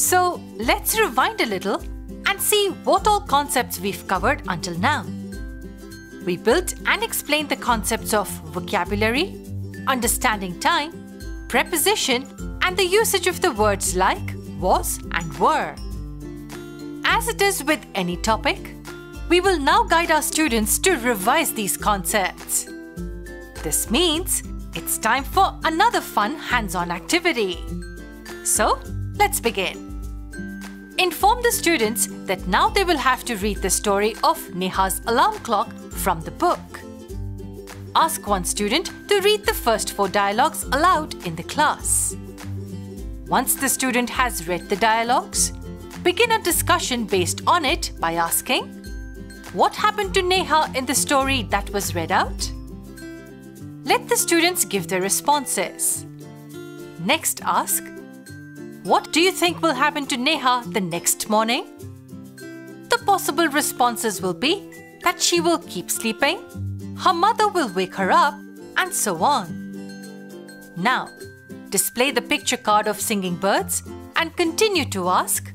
So let's rewind a little and see what all concepts we've covered until now. We built and explained the concepts of vocabulary, understanding time, preposition, and the usage of the words like was and were. As it is with any topic, we will now guide our students to revise these concepts. This means it's time for another fun hands-on activity. So, let's begin. Inform the students that now they will have to read the story of Neha's alarm clock from the book. Ask one student to read the first 4 dialogues aloud in the class. Once the student has read the dialogues, begin a discussion based on it by asking, what happened to Neha in the story that was read out? Let the students give their responses. Next ask, what do you think will happen to Neha the next morning? The possible responses will be that she will keep sleeping, her mother will wake her up, and so on. Now, display the picture card of singing birds and continue to ask,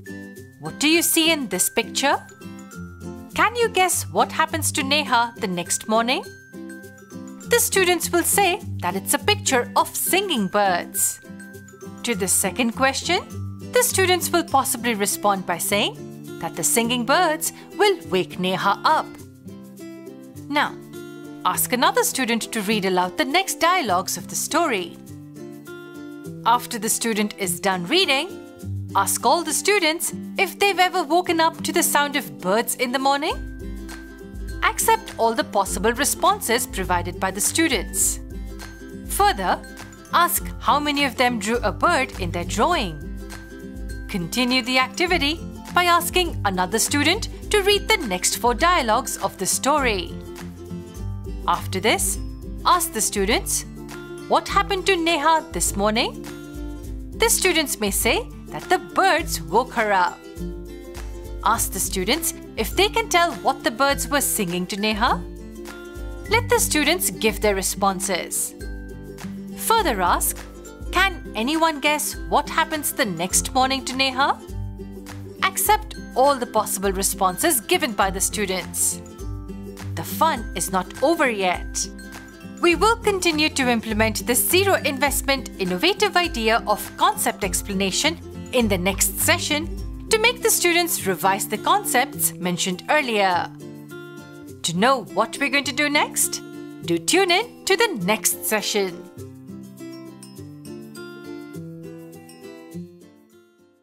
what do you see in this picture? Can you guess what happens to Neha the next morning? The students will say that it's a picture of singing birds. To the second question, the students will possibly respond by saying that the singing birds will wake Neha up. Now, ask another student to read aloud the next dialogues of the story. After the student is done reading, ask all the students if they've ever woken up to the sound of birds in the morning. Accept all the possible responses provided by the students. Further, ask how many of them drew a bird in their drawing. Continue the activity by asking another student to read the next 4 dialogues of the story. After this, ask the students, what happened to Neha this morning? The students may say that the birds woke her up. Ask the students if they can tell what the birds were singing to Neha. Let the students give their responses. Further ask, can anyone guess what happens the next morning to Neha? Accept all the possible responses given by the students. The fun is not over yet. We will continue to implement the zero investment innovative idea of concept explanation in the next session to make the students revise the concepts mentioned earlier. To know what we're going to do next, do tune in to the next session.